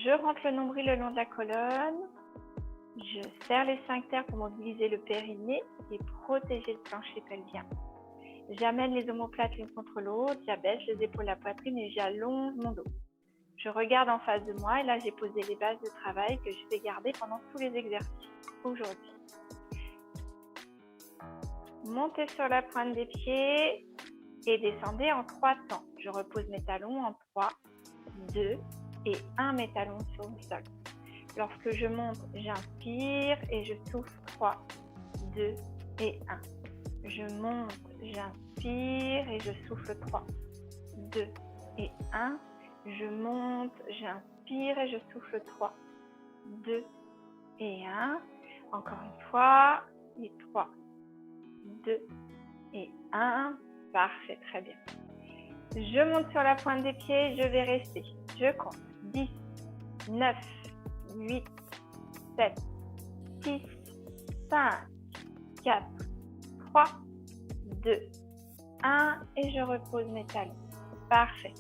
Je rentre le nombril le long de la colonne. Je serre les sphincters pour mobiliser le périnée et protéger le plancher pelvien. J'amène les omoplates l'une contre l'autre, j'abaisse les épaules à la poitrine et j'allonge mon dos. Je regarde en face de moi et là j'ai posé les bases de travail que je vais garder pendant tous les exercices aujourd'hui. Montez sur la pointe des pieds et descendez en 3 temps. Je repose mes talons en 3, 2 et 1 mes talons sur le sol. Lorsque je monte, j'inspire et je souffle 3, 2 et 1. Je monte, j'inspire et je souffle 3, 2 et 1. Je monte, j'inspire et je souffle 3, 2 et 1. Encore une fois, et 3, 2 et 1. Parfait, très bien. Je monte sur la pointe des pieds, je vais rester. Je compte 10, 9, 8, 7, 6, 5, 4, 3, 2, 1 et je repose mes talons. Parfait.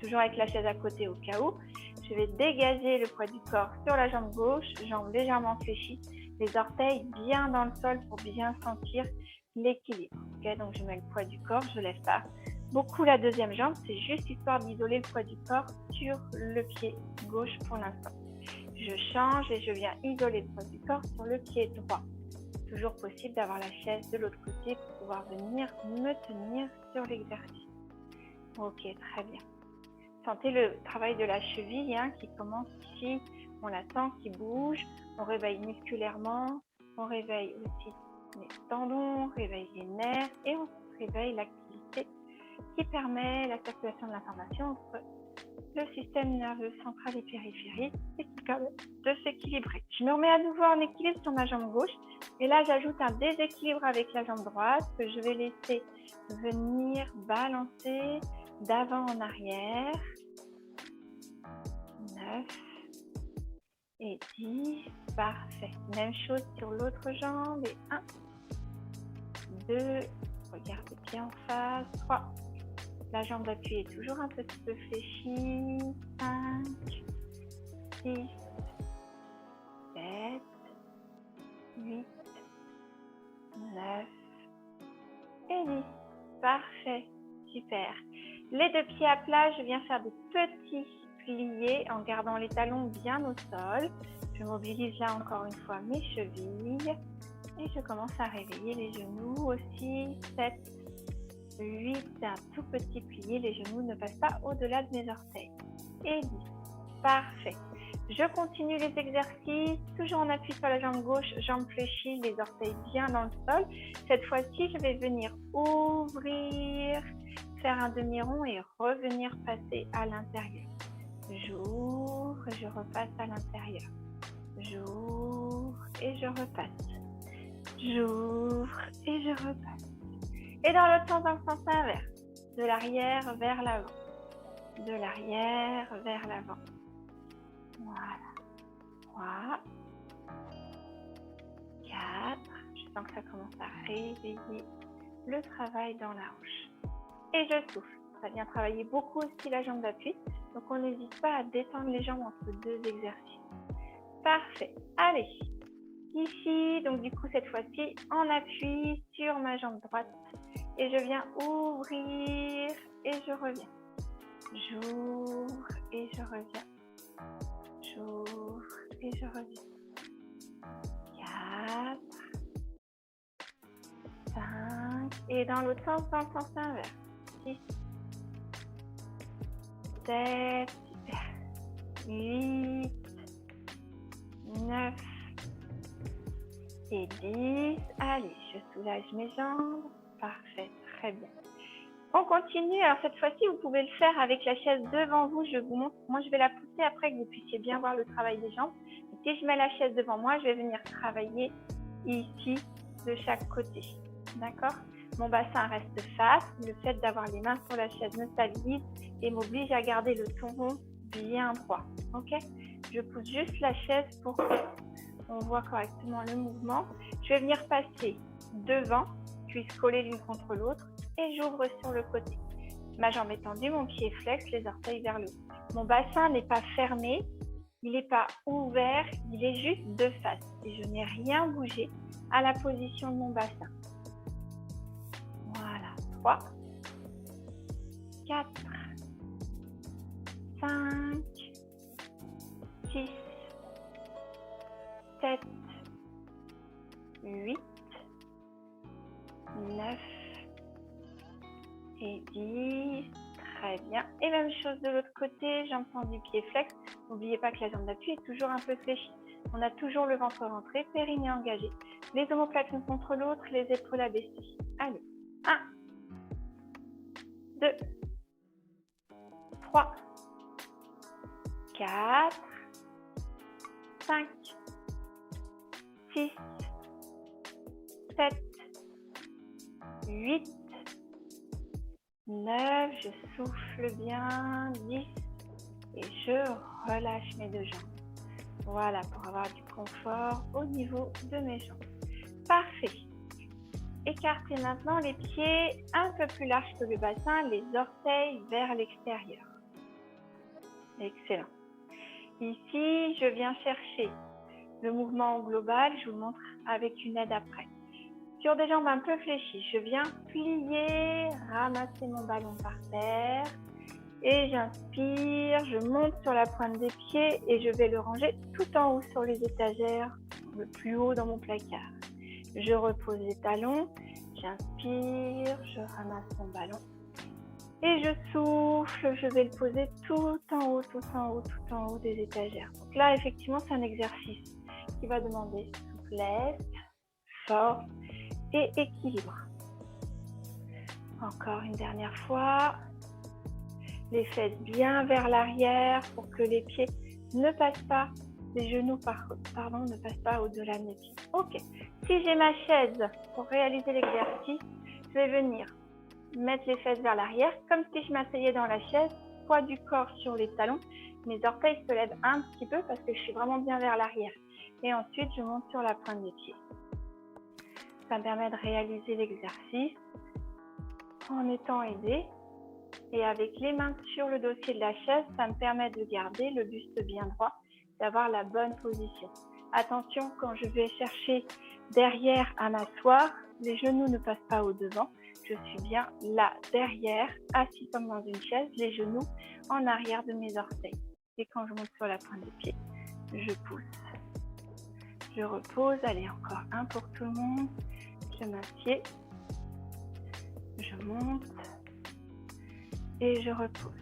Toujours avec la chaise à côté au cas où. Je vais dégager le poids du corps sur la jambe gauche, jambe légèrement fléchie, les orteils bien dans le sol pour bien sentir l'équilibre. Okay, donc je mets le poids du corps, je ne lève pas beaucoup la deuxième jambe, c'est juste histoire d'isoler le poids du corps sur le pied gauche pour l'instant. Je change et je viens isoler le poids du corps sur le pied droit. Toujours possible d'avoir la chaise de l'autre côté pour pouvoir venir me tenir sur l'exercice. Ok, très bien. Sentez le travail de la cheville qui commence ici. On la sent qui bouge. On réveille musculairement. On réveille aussi les tendons, on réveille les nerfs et on réveille l'activité qui permet la circulation de l'information entre le système nerveux central et périphérique et qui permet de s'équilibrer. Je me remets à nouveau en équilibre sur ma jambe gauche et là j'ajoute un déséquilibre avec la jambe droite que je vais laisser venir balancer d'avant en arrière. 9 et 10, parfait. Même chose sur l'autre jambe et 1, 2, regardez bien en face, 3. La jambe d'appui est toujours un petit peu fléchie. 5, 6, 7, 8, 9 et 10. Parfait, super. Les deux pieds à plat, je viens faire des petits pliés en gardant les talons bien au sol. Je mobilise là encore une fois mes chevilles et je commence à réveiller les genoux aussi. 7, 8, un tout petit plié, les genoux ne passent pas au-delà de mes orteils. Et 10, parfait. Je continue les exercices, toujours en appui sur la jambe gauche, jambe fléchie, les orteils bien dans le sol. Cette fois-ci, je vais venir ouvrir, faire un demi-rond et revenir passer à l'intérieur. J'ouvre et je repasse à l'intérieur. J'ouvre et je repasse. J'ouvre et je repasse. Et dans l'autre sens, dans le sens inverse. De l'arrière vers l'avant. De l'arrière vers l'avant. Voilà. 3, 4. Je sens que ça commence à réveiller le travail dans la hanche. Et je souffle. Ça vient travailler beaucoup aussi la jambe d'appui. Donc on n'hésite pas à détendre les jambes entre deux exercices. Parfait. Allez. Ici, donc du coup cette fois-ci, en appui sur ma jambe droite. Et je viens ouvrir et je reviens. J'ouvre et je reviens. J'ouvre et je reviens. 4, 5, et dans l'autre sens, dans le sens inverse. 6, 7, 8, 9 et 10. Allez, je soulage mes jambes. Parfait, très bien. On continue. Alors cette fois-ci, vous pouvez le faire avec la chaise devant vous. Je vous montre. Moi, je vais la pousser après que vous puissiez bien voir le travail des jambes. Et si je mets la chaise devant moi, je vais venir travailler ici de chaque côté. D'accord? Mon bassin reste face. Le fait d'avoir les mains sur la chaise me stabilise et m'oblige à garder le tronc bien droit. Ok? Je pousse juste la chaise pour qu'on voit correctement le mouvement. Je vais venir passer devant, puis coller l'une contre l'autre et j'ouvre sur le côté. Ma jambe est tendue, mon pied flex, les orteils vers le haut. Mon bassin n'est pas fermé, il n'est pas ouvert, il est juste de face. Et je n'ai rien bougé à la position de mon bassin. Voilà, 3, 4, 5, 6, 7, 8, 9 et 10. Très bien. Et même chose de l'autre côté, jambes tendues, pied flex. N'oubliez pas que la jambe d'appui est toujours un peu fléchie. On a toujours le ventre rentré, périnée engagé. Les omoplates l'une contre l'autre, les épaules abaissées. Allez. 1, 2, 3, 4, 5, 6, 7, 8, 9, je souffle bien, 10 et je relâche mes deux jambes. Voilà, pour avoir du confort au niveau de mes jambes. Parfait. Écartez maintenant les pieds un peu plus larges que le bassin, les orteils vers l'extérieur. Excellent. Ici, je viens chercher le mouvement global, je vous montre avec une aide après. Sur des jambes un peu fléchies, je viens plier, ramasser mon ballon par terre et j'inspire, je monte sur la pointe des pieds et je vais le ranger tout en haut sur les étagères, le plus haut dans mon placard. Je repose les talons, j'inspire, je ramasse mon ballon et je souffle, je vais le poser tout en haut, tout en haut, tout en haut des étagères. Donc là, effectivement, c'est un exercice qui va demander souplesse, force et équilibre. Encore une dernière fois. Les fesses bien vers l'arrière pour que les pieds ne passent pas, les genoux ne passent pas au-delà de mes pieds. Ok. Si j'ai ma chaise pour réaliser l'exercice, je vais venir mettre les fesses vers l'arrière comme si je m'asseyais dans la chaise, poids du corps sur les talons. Mes orteils se lèvent un petit peu parce que je suis vraiment bien vers l'arrière. Et ensuite, je monte sur la pointe des pieds. Ça me permet de réaliser l'exercice en étant aidée. Et avec les mains sur le dossier de la chaise, ça me permet de garder le buste bien droit, d'avoir la bonne position. Attention, quand je vais chercher derrière à m'asseoir, les genoux ne passent pas au devant. Je suis bien là, derrière, assis comme dans une chaise, les genoux en arrière de mes orteils. Et quand je monte sur la pointe des pieds, je pousse. Je repose, allez, encore un pour tout le monde. Je m'assieds, je monte et je repose.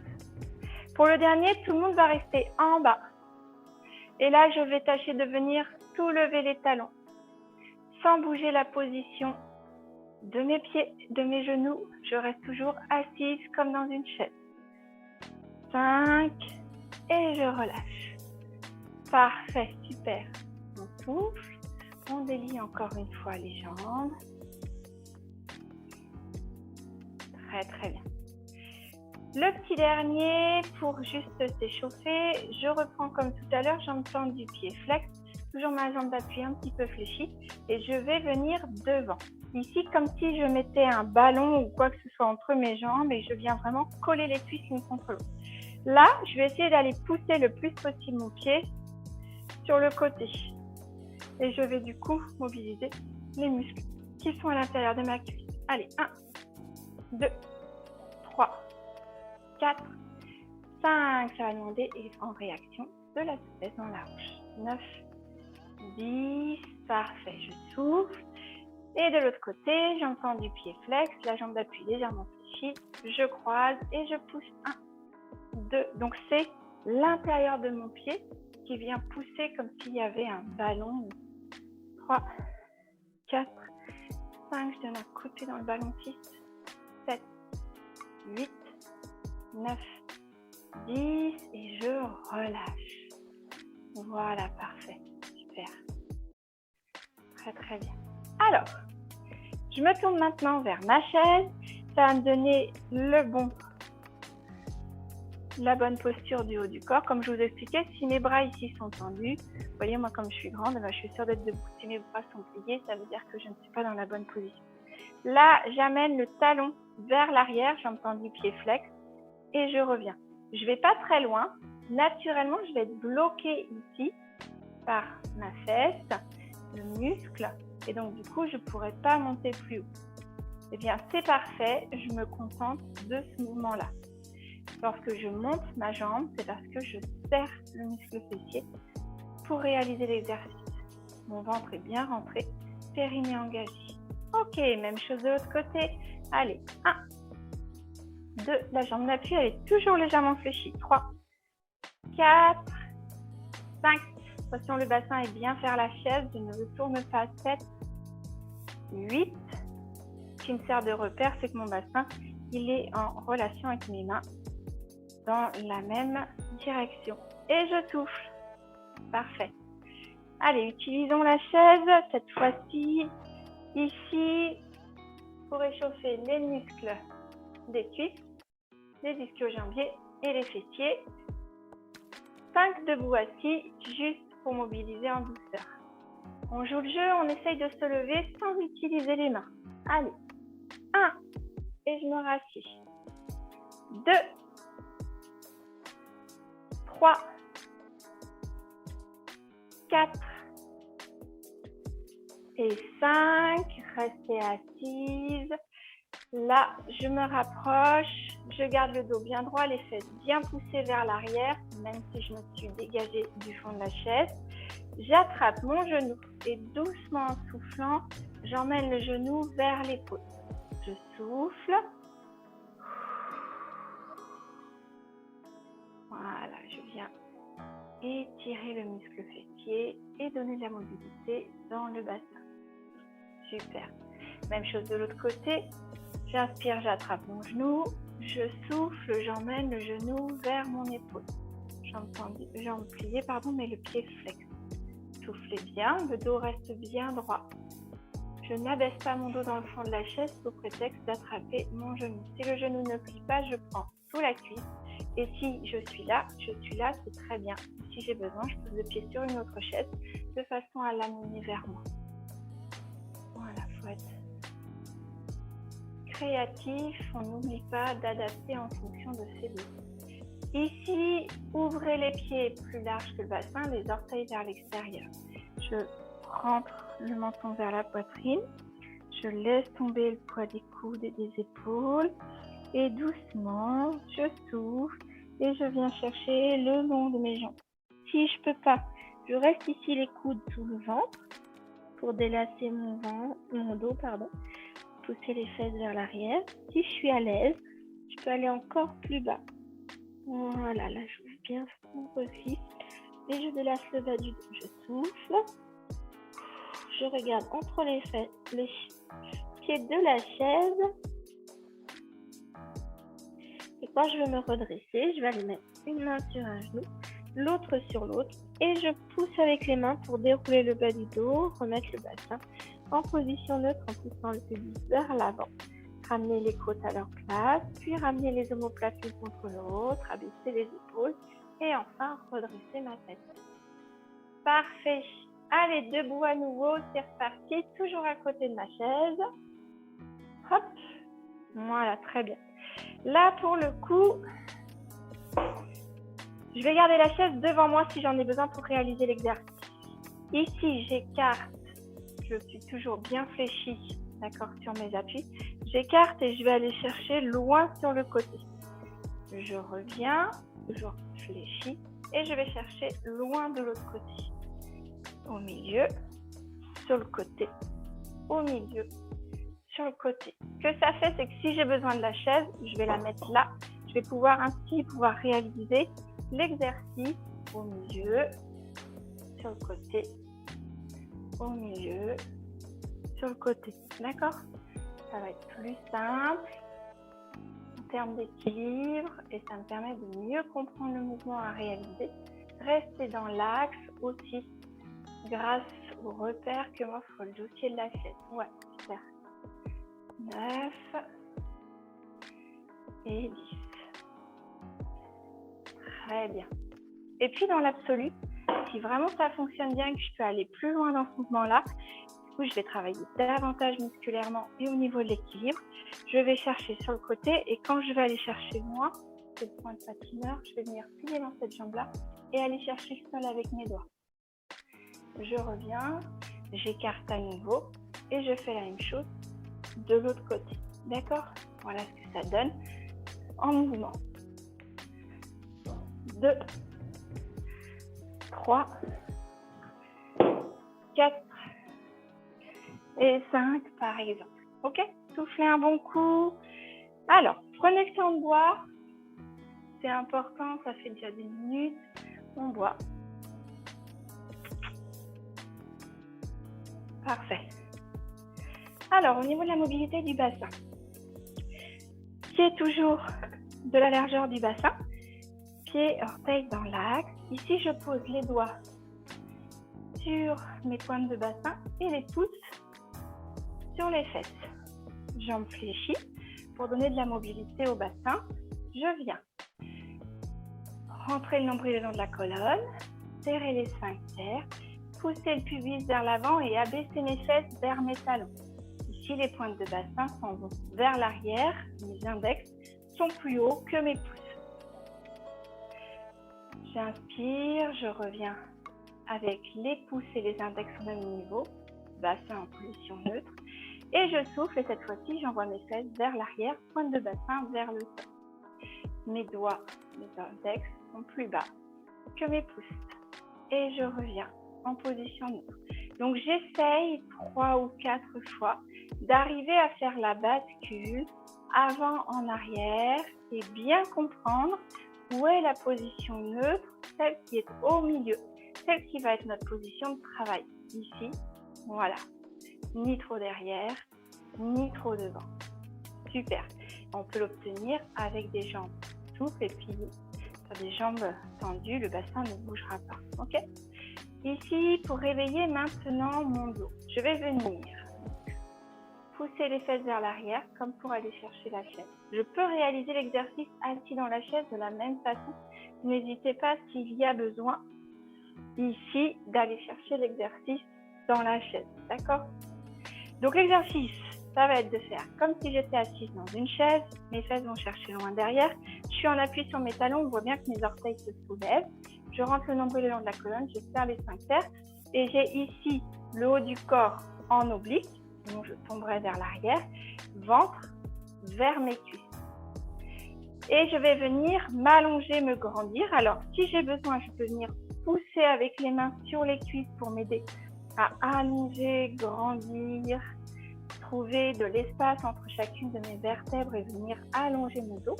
Pour le dernier, tout le monde va rester en bas. Et là, je vais tâcher de venir soulever les talons sans bouger la position de mes pieds, de mes genoux. Je reste toujours assise comme dans une chaise. 5 et je relâche. Parfait, super. On souffle, on délie encore une fois les jambes. Très très bien. Le petit dernier, pour juste s'échauffer, je reprends comme tout à l'heure, jambes tendues, pied flex, toujours ma jambe d'appui un petit peu fléchie et je vais venir devant. Ici, comme si je mettais un ballon ou quoi que ce soit entre mes jambes et je viens vraiment coller les cuisses l'une contre l'autre. Là, je vais essayer d'aller pousser le plus possible mon pied sur le côté et je vais du coup mobiliser les muscles qui sont à l'intérieur de ma cuisse. Allez, 1, 2, 3, 4, 5, ça va demander en réaction de la souplesse dans la hanche. 9, 10, parfait, je souffle. Et de l'autre côté, jambes tendues, pied flex, la jambe d'appui légèrement fléchie, je croise et je pousse 1, 2. Donc c'est l'intérieur de mon pied qui vient pousser comme s'il y avait un ballon. 3, 4, 5, je donne un coup de pied dans le ballon. 6, 7, 8, 9, 10 et je relâche. Voilà, parfait, super. Très très bien. Alors, je me tourne maintenant vers ma chaise. Ça va me donner la bonne posture du haut du corps. Comme je vous expliquais, si mes bras ici sont tendus, vous voyez, moi comme je suis grande, je suis sûre d'être debout. Si mes bras sont pliés, ça veut dire que je ne suis pas dans la bonne position. Là, j'amène le talon vers l'arrière, jambes tendues, pied flex, et je reviens. Je ne vais pas très loin, naturellement, je vais être bloquée ici par ma fesse, le muscle, et donc du coup, je ne pourrai pas monter plus haut. Eh bien, c'est parfait, je me contente de ce mouvement-là. Lorsque je monte ma jambe, c'est parce que je serre le muscle fessier pour réaliser l'exercice. Mon ventre est bien rentré, périnée engagé. Ok, même chose de l'autre côté. Allez, 1, 2, la jambe d'appui, elle est toujours légèrement fléchie. 3, 4, 5. Attention, le bassin est bien vers la chaise, je ne me tourne pas. 7, 8. Ce qui me sert de repère, c'est que mon bassin, il est en relation avec mes mains dans la même direction. Et je souffle. Parfait. Allez, utilisons la chaise, cette fois-ci, ici, pour réchauffer les muscles des cuisses, les ischio-jambiers et les fessiers. 5 debout assis, juste pour mobiliser en douceur. On joue le jeu, on essaye de se lever sans utiliser les mains. Allez, 1, et je me rassieds. 2, 3, 4 et 5. Restez assise. Là, je me rapproche. Je garde le dos bien droit, les fesses bien poussées vers l'arrière, même si je me suis dégagée du fond de la chaise. J'attrape mon genou et doucement en soufflant, j'emmène le genou vers l'épaule. Je souffle. Voilà, je viens étirer le muscle fessier et donner de la mobilité dans le bassin. Super. Même chose de l'autre côté. J'inspire, j'attrape mon genou. Je souffle, j'emmène le genou vers mon épaule. Jambe pliée, mais le pied flex. Soufflez bien, le dos reste bien droit. Je n'abaisse pas mon dos dans le fond de la chaise sous prétexte d'attraper mon genou. Si le genou ne plie pas, je prends sous la cuisse. Et si je suis là, c'est très bien. Si j'ai besoin, je pose le pied sur une autre chaise de façon à l'amener vers moi. Voilà, il faut être créatif. On n'oublie pas d'adapter en fonction de ses besoins. Ici, ouvrez les pieds plus larges que le bassin, les orteils vers l'extérieur. Je rentre le menton vers la poitrine. Je laisse tomber le poids des coudes et des épaules. Et doucement, je souffle et je viens chercher le long de mes jambes. Si je ne peux pas, je reste ici les coudes sous le ventre pour délasser mon dos, pousser les fesses vers l'arrière. Si je suis à l'aise, je peux aller encore plus bas. Voilà, là je vais bien aussi. Et je délasse le bas du dos. Je souffle. Je regarde entre les pieds de la chaise. Et quand je vais me redresser, je vais aller mettre une main sur un genou, l'autre sur l'autre. Et je pousse avec les mains pour dérouler le bas du dos, remettre le bassin en position neutre en poussant le pubis vers l'avant. Ramener les côtes à leur place, puis ramener les omoplates l'une contre l'autre, abaisser les épaules et enfin redresser ma tête. Parfait. Allez, debout à nouveau, c'est reparti, toujours à côté de ma chaise. Hop, voilà, très bien. Là, pour le coup, je vais garder la chaise devant moi si j'en ai besoin pour réaliser l'exercice. Ici, j'écarte, je suis toujours bien fléchie, d'accord, sur mes appuis. J'écarte et je vais aller chercher loin sur le côté. Je reviens, toujours fléchie, et je vais chercher loin de l'autre côté. Au milieu, sur le côté, au milieu, sur le côté. Ce que ça fait, c'est que si j'ai besoin de la chaise, je vais la mettre là. Je vais pouvoir réaliser l'exercice au milieu, sur le côté, au milieu, sur le côté. D'accord? Ça va être plus simple en termes d'équilibre et ça me permet de mieux comprendre le mouvement à réaliser. Rester dans l'axe aussi grâce aux repères que m'offre le dossier de la chaise. Ouais, super. 9 et 10. Très bien. Et puis dans l'absolu, si vraiment ça fonctionne bien et que je peux aller plus loin dans ce mouvement-là, du coup, je vais travailler davantage musculairement et au niveau de l'équilibre. Je vais chercher sur le côté et quand je vais aller chercher loin, c'est le point de patineur, je vais venir plier dans cette jambe-là et aller chercher le sol avec mes doigts. Je reviens, j'écarte à nouveau et je fais la même chose de l'autre côté. D'accord? Voilà ce que ça donne en mouvement. 2, 3, 4 et 5 par exemple. Ok? Soufflez un bon coup. Alors, prenez le temps de boire. C'est important, ça fait déjà 10 minutes. On boit. Parfait. Alors, au niveau de la mobilité du bassin, pied toujours de la largeur du bassin, pied, orteil dans l'axe. Ici, je pose les doigts sur mes pointes de bassin et les pouces sur les fesses. Jambes fléchies pour donner de la mobilité au bassin. Je viens rentrer le nombril le long de la colonne, serrer les sphincters, pousser le pubis vers l'avant et abaisser mes fesses vers mes talons. Ici, les pointes de bassin sont vers l'arrière, mes index sont plus hauts que mes pouces. J'inspire, je reviens avec les pouces et les index au même niveau, bassin en position neutre. Et je souffle et cette fois-ci, j'envoie mes fesses vers l'arrière, pointe de bassin vers le sol. Mes doigts, mes index sont plus bas que mes pouces. Et je reviens en position neutre. Donc, j'essaye 3 ou 4 fois d'arriver à faire la bascule avant en arrière et bien comprendre où est la position neutre, celle qui est au milieu, celle qui va être notre position de travail. Ici, voilà. Ni trop derrière, ni trop devant. Super. On peut l'obtenir avec des jambes souples et pliées. Sur des jambes tendues, le bassin ne bougera pas. Ok? Ici, pour réveiller maintenant mon dos, je vais venir pousser les fesses vers l'arrière comme pour aller chercher la chaise. Je peux réaliser l'exercice assis dans la chaise de la même façon. N'hésitez pas s'il y a besoin ici d'aller chercher l'exercice dans la chaise. D'accord? Donc l'exercice, ça va être de faire comme si j'étais assise dans une chaise. Mes fesses vont chercher loin derrière. Je suis en appui sur mes talons. On voit bien que mes orteils se soulèvent. Je rentre le nombril le long de la colonne. Je serre les sphincters. Et j'ai ici le haut du corps en oblique. Donc je tomberai vers l'arrière. Ventre vers mes cuisses. Et je vais venir m'allonger, me grandir. Alors, si j'ai besoin, je peux venir pousser avec les mains sur les cuisses pour m'aider à allonger, grandir, trouver de l'espace entre chacune de mes vertèbres et venir allonger mon dos.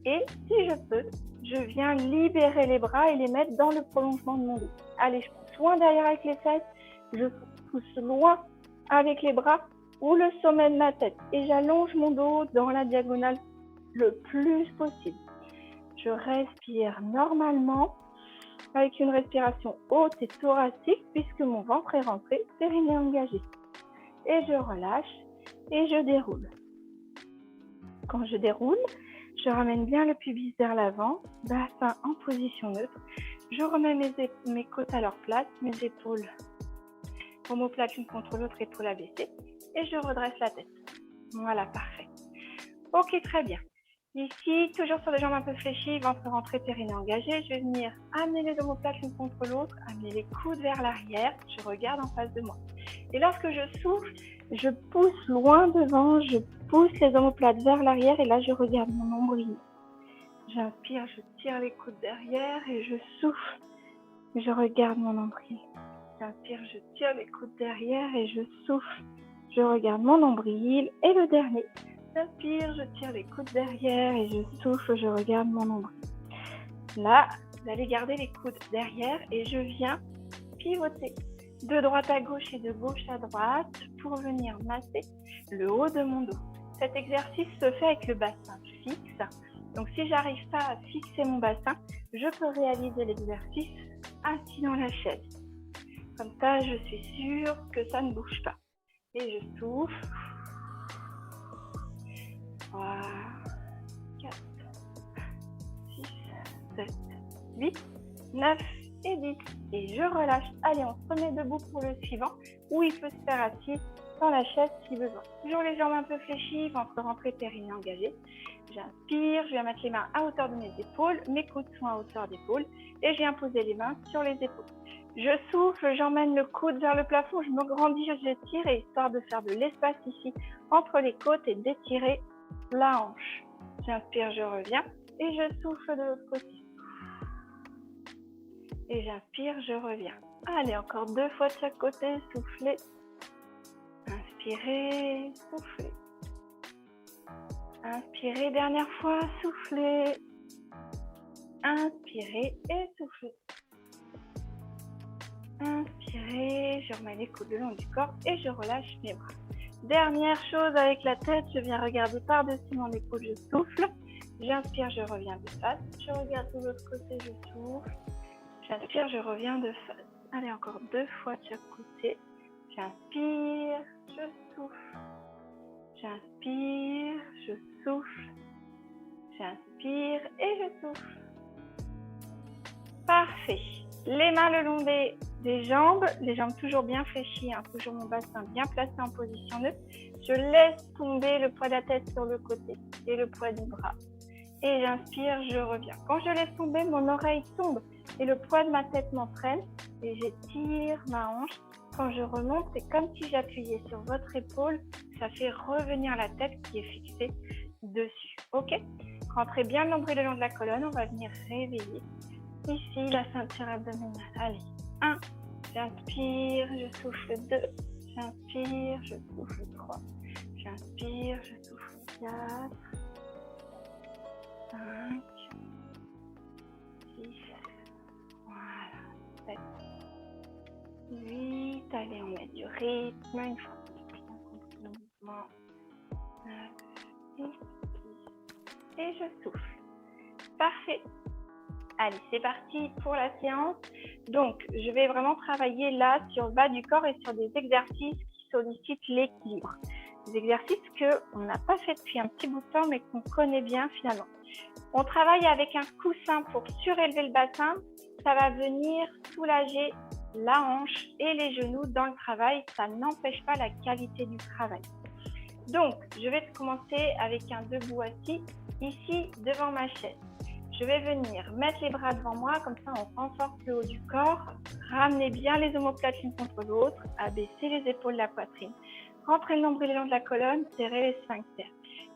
Et si je peux, je viens libérer les bras et les mettre dans le prolongement de mon dos. Allez, je pousse loin derrière avec les fesses, je pousse loin avec les bras ou le sommet de ma tête. Et j'allonge mon dos dans la diagonale le plus possible. Je respire normalement avec une respiration haute et thoracique puisque mon ventre est rentré, périnée engagé. Et je relâche et je déroule. Quand je déroule, je ramène bien le pubis vers l'avant, bassin en position neutre. Je remets mes côtes à leur place, mes épaules omoplates l'une contre l'autre, épaule abaissée. Et je redresse la tête. Voilà, parfait. Ok, très bien. Ici, toujours sur les jambes un peu fléchies, ventre rentré, périnée engagé. Je vais venir amener les omoplates l'une contre l'autre, amener les coudes vers l'arrière. Je regarde en face de moi. Et lorsque je souffle, je pousse loin devant, je pousse les omoplates vers l'arrière et là, je regarde mon nombril. J'inspire, je tire les coudes derrière et je souffle. Je regarde mon nombril. J'inspire, je tire les coudes derrière et je souffle. Je regarde mon nombril. Et le dernier. J'inspire, je tire les coudes derrière et je souffle, je regarde mon nombril. Là, vous allez garder les coudes derrière et je viens pivoter de droite à gauche et de gauche à droite pour venir masser le haut de mon dos. Cet exercice se fait avec le bassin fixe. Donc, si j'arrive pas à fixer mon bassin, je peux réaliser l'exercice assis dans la chaise. Comme ça, je suis sûre que ça ne bouge pas. Et je souffle. 3, 4, 6, 7, 8, 9 et 10. Et je relâche. Allez, on se remet debout pour le suivant, où il peut se faire assis dans la chaise si besoin. Toujours les jambes un peu fléchies, ventre rentré, périnée engagé. J'inspire, je viens mettre les mains à hauteur de mes épaules, mes coudes sont à hauteur d'épaule et je viens poser les mains sur les épaules. Je souffle, j'emmène le coude vers le plafond, je me grandis, j'étire, et histoire de faire de l'espace ici entre les côtes et d'étirer la hanche. J'inspire, je reviens et je souffle de l'autre côté. Et j'inspire, je reviens. Allez, encore 2 fois de chaque côté, soufflez. Inspirez, soufflez. Inspirez, dernière fois, soufflez. Inspirez et soufflez. Inspirez, je remets les coudes le long du corps et je relâche mes bras. Dernière chose avec la tête, je viens regarder par-dessus mon épaule, je souffle. J'inspire, je reviens de face. Je regarde de l'autre côté, je souffle. J'inspire, je reviens de face. Allez, encore 2 fois de chaque côté. J'inspire, je souffle. J'inspire, je souffle. J'inspire et je souffle. Parfait. Les mains le long des jambes, les jambes toujours bien fléchies, hein, toujours mon bassin bien placé en position neutre. Je laisse tomber le poids de la tête sur le côté et le poids du bras. Et j'inspire, je reviens. Quand je laisse tomber, mon oreille tombe et le poids de ma tête m'entraîne et j'étire ma hanche. Quand je remonte, c'est comme si j'appuyais sur votre épaule. Ça fait revenir la tête qui est fixée dessus. Ok? Rentrez bien le nombril le long de la colonne. On va venir réveiller ici la ceinture abdominale. Allez, 1. J'inspire, je souffle 2. J'inspire, je souffle 3. J'inspire, je souffle 4. 5. 6. Voilà. 7. 8. Allez, on met du rythme. Une fois bien compris le mouvement. 9. Et je souffle. Parfait. Allez, c'est parti pour la séance. Donc, je vais vraiment travailler là sur le bas du corps et sur des exercices qui sollicitent l'équilibre. Des exercices qu'on n'a pas fait depuis un petit bout de temps, mais qu'on connaît bien finalement. On travaille avec un coussin pour surélever le bassin. Ça va venir soulager la hanche et les genoux dans le travail. Ça n'empêche pas la qualité du travail. Donc, je vais commencer avec un debout assis, ici devant ma chaise. Je vais venir mettre les bras devant moi, comme ça on renforce le haut du corps. Ramenez bien les omoplates l'une contre l'autre, abaissez les épaules, la poitrine. Rentrez le nombril le long de la colonne, serrez les sphincters.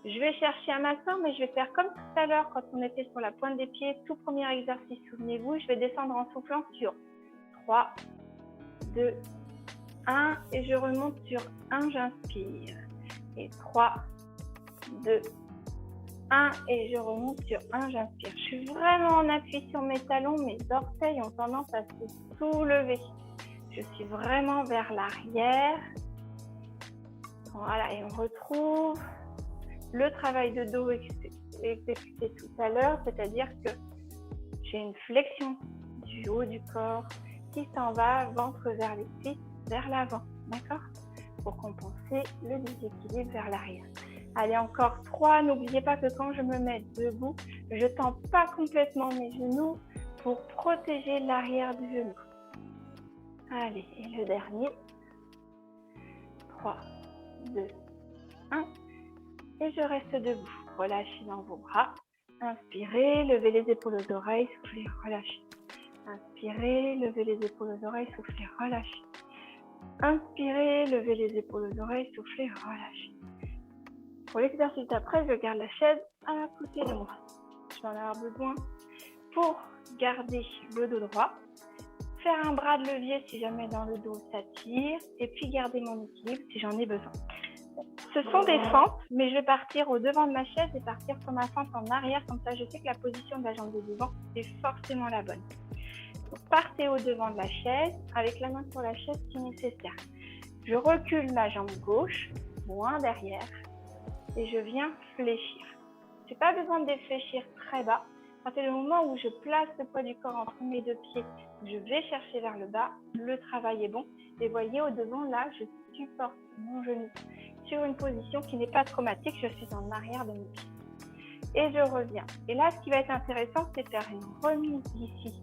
Je vais chercher à m'asseoir, mais je vais faire comme tout à l'heure quand on était sur la pointe des pieds, tout premier exercice, souvenez-vous, je vais descendre en soufflant sur 3, 2, 1 et je remonte sur 1, j'inspire. Et 3, 2, 1 et je remonte sur 1, j'inspire. Je suis vraiment en appui sur mes talons, mes orteils ont tendance à se soulever. Je suis vraiment vers l'arrière. Voilà, et on retrouve le travail de dos exécuté tout à l'heure, c'est-à-dire que j'ai une flexion du haut du corps qui s'en va, ventre vers les cuisses, vers l'avant, d'accord? Pour compenser le déséquilibre vers l'arrière. Allez, encore 3. N'oubliez pas que quand je me mets debout, je ne tends pas complètement mes genoux pour protéger l'arrière du genou. Allez, et le dernier. 3, 2, 1. Et je reste debout. Relâchez dans vos bras. Inspirez, levez les épaules aux oreilles, soufflez, relâchez. Inspirez, levez les épaules aux oreilles, soufflez, relâchez. Inspirez, levez les épaules aux oreilles, soufflez, relâchez. Pour l'exercice d'après, je garde la chaise à côté de moi. Je vais en avoir besoin pour garder le dos droit, faire un bras de levier si jamais dans le dos ça tire, et puis garder mon équilibre si j'en ai besoin. Ce sont des fentes, mais je vais partir au devant de ma chaise et partir sur ma fente en arrière, comme ça je sais que la position de la jambe de devant est forcément la bonne. Donc, partez au devant de la chaise, avec la main sur la chaise si nécessaire. Je recule ma jambe gauche, loin derrière, et je viens fléchir. Je n'ai pas besoin de défléchir très bas. À partir du moment où je place le poids du corps entre mes deux pieds, je vais chercher vers le bas, le travail est bon. Et voyez, au devant, là, je supporte mon genou sur une position qui n'est pas traumatique, je suis en arrière de mes pieds. Et je reviens. Et là, ce qui va être intéressant, c'est faire une remise ici,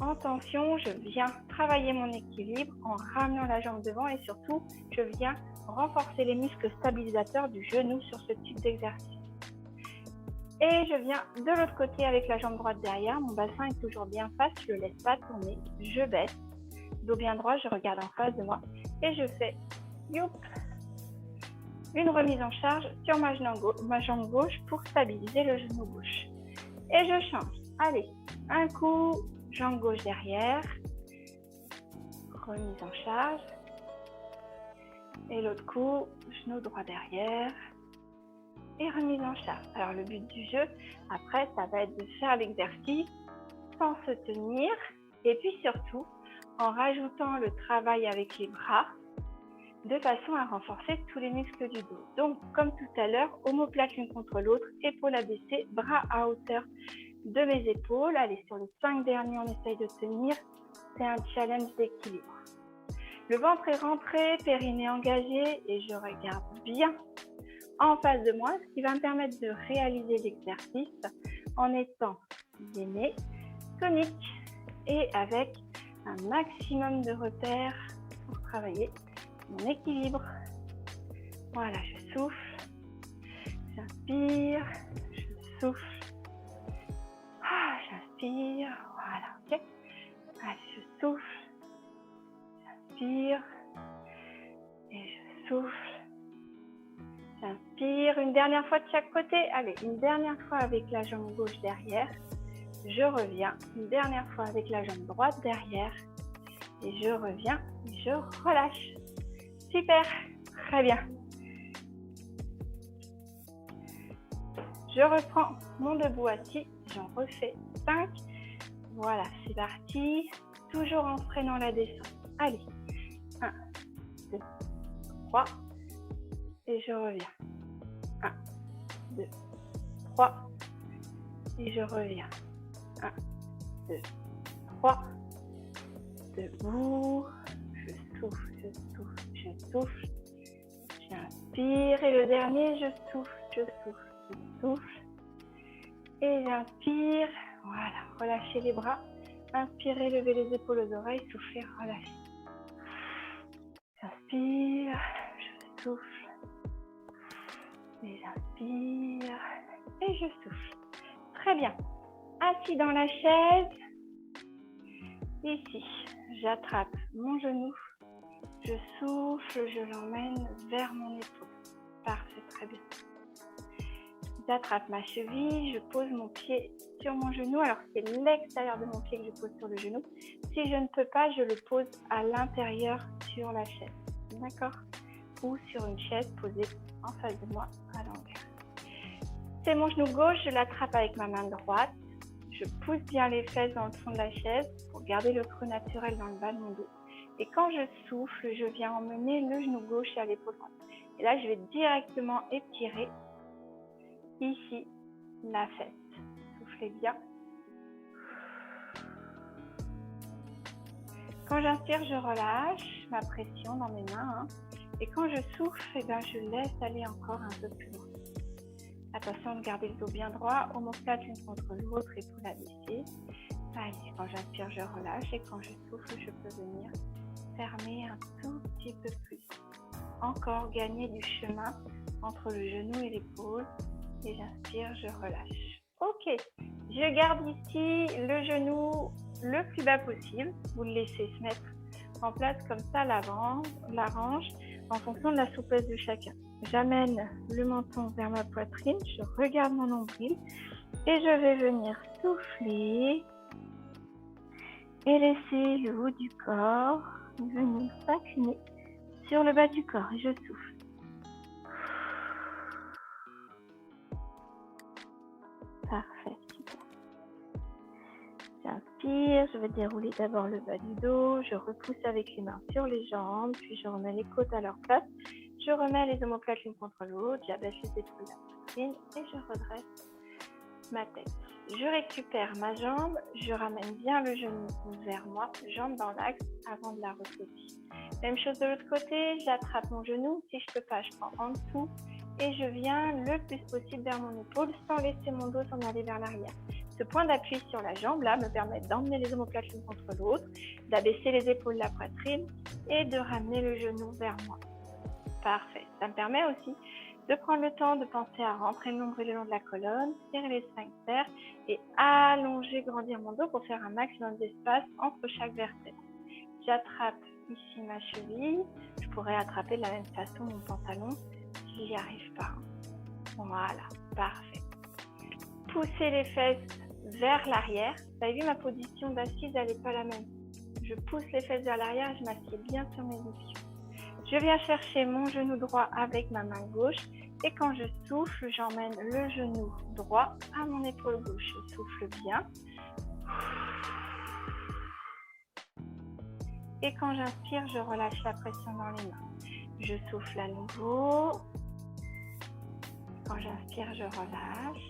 en tension, je viens travailler mon équilibre en ramenant la jambe devant et surtout, je viens renforcer les muscles stabilisateurs du genou sur ce type d'exercice. Et je viens de l'autre côté avec la jambe droite derrière, mon bassin est toujours bien face, je ne le laisse pas tourner, je baisse, dos bien droit, je regarde en face de moi et je fais youp, une remise en charge sur ma jambe gauche pour stabiliser le genou gauche. Et je change. Allez, un coup, jambe gauche derrière, remise en charge. Et l'autre coup, genou droit derrière et remise en charge. Alors le but du jeu, après, ça va être de faire l'exercice sans se tenir et puis surtout en rajoutant le travail avec les bras de façon à renforcer tous les muscles du dos. Donc, comme tout à l'heure, omoplate l'une contre l'autre, épaules abaissées, bras à hauteur de mes épaules. Allez, sur les 5 derniers, on essaye de tenir. C'est un challenge d'équilibre. Le ventre est rentré, périnée engagé et je regarde bien en face de moi, ce qui va me permettre de réaliser l'exercice en étant gainée, tonique et avec un maximum de repères pour travailler mon équilibre. Voilà, je souffle, j'inspire, je souffle, j'inspire, voilà, ok. Allez, je souffle, j'inspire et je souffle, j'inspire. Une dernière fois de chaque côté. Allez, une dernière fois avec la jambe gauche derrière. Je reviens. Une dernière fois avec la jambe droite derrière. Et je reviens et je relâche. Super, très bien. Je reprends mon debout assis, j'en refais 5. Voilà, c'est parti. Toujours en freinant la descente. Allez, 1, 2, 3. Et je reviens. 1, 2, 3. Et je reviens. 1, 2, 3. Debout. Je souffle, je souffle, je souffle. J'inspire et le dernier, je souffle, je souffle, je souffle. Et j'inspire. Voilà, relâchez les bras. Inspirez, levez les épaules aux oreilles, soufflez, relâchez. J'inspire, je souffle. Et j'inspire et je souffle. Très bien. Assis dans la chaise. Ici, j'attrape mon genou. Je souffle, je l'emmène vers mon épaule. Parfait, très bien. J'attrape ma cheville, je pose mon pied sur mon genou. Alors, c'est l'extérieur de mon pied que je pose sur le genou. Si je ne peux pas, je le pose à l'intérieur sur la chaise. D'accord? Ou sur une chaise posée en face de moi à l'envers. C'est mon genou gauche, je l'attrape avec ma main droite. Je pousse bien les fesses dans le fond de la chaise pour garder le creux naturel dans le bas de mon dos. Et quand je souffle, je viens emmener le genou gauche à l'épaule droite. Et là, je vais directement étirer ici la fesse. Soufflez bien. Quand j'inspire, je relâche ma pression dans mes mains. Et quand je souffle, je laisse aller encore un peu plus loin. Attention de garder le dos bien droit, omoplate l'une contre l'autre, épaule abaissée. Allez, quand j'inspire, je relâche et quand je souffle, je peux venir fermer un tout petit peu plus. Encore gagner du chemin entre le genou et l'épaule. Et j'inspire, je relâche. Ok, je garde ici le genou le plus bas possible. Vous le laissez se mettre en place comme ça, l'arrange en fonction de la souplesse de chacun. J'amène le menton vers ma poitrine, je regarde mon nombril et je vais venir souffler et laisser le haut du corps venir s'incliner sur le bas du corps et je souffle. Parfait, super. J'inspire, je vais dérouler d'abord le bas du dos, je repousse avec les mains sur les jambes, puis je remets les côtes à leur place. Je remets les omoplates l'une contre l'autre, j'abaisse les épaules de la poitrine et je redresse ma tête. Je récupère ma jambe, je ramène bien le genou vers moi, jambe dans l'axe avant de la ressaisir. Même chose de l'autre côté, j'attrape mon genou, si je ne peux pas, je prends en dessous et je viens le plus possible vers mon épaule sans laisser mon dos s'en aller vers l'arrière. Ce point d'appui sur la jambe là me permet d'emmener les omoplates l'une contre l'autre, d'abaisser les épaules, la poitrine et de ramener le genou vers moi. Parfait. Ça me permet aussi de prendre le temps de penser à rentrer le nombril le long de la colonne, serrer les sphincters et allonger, grandir mon dos pour faire un maximum d'espace entre chaque vertèbre. J'attrape ici ma cheville. Je pourrais attraper de la même façon mon pantalon si j'y arrive pas. Voilà, parfait. Poussez les fesses vers l'arrière. Vous avez vu, ma position d'assise, elle n'est pas la même. Je pousse les fesses vers l'arrière et je m'assieds bien sur mes ischions. Je viens chercher mon genou droit avec ma main gauche et quand je souffle, j'emmène le genou droit à mon épaule gauche. Je souffle bien. Et quand j'inspire, je relâche la pression dans les mains. Je souffle à nouveau. Quand j'inspire, je relâche.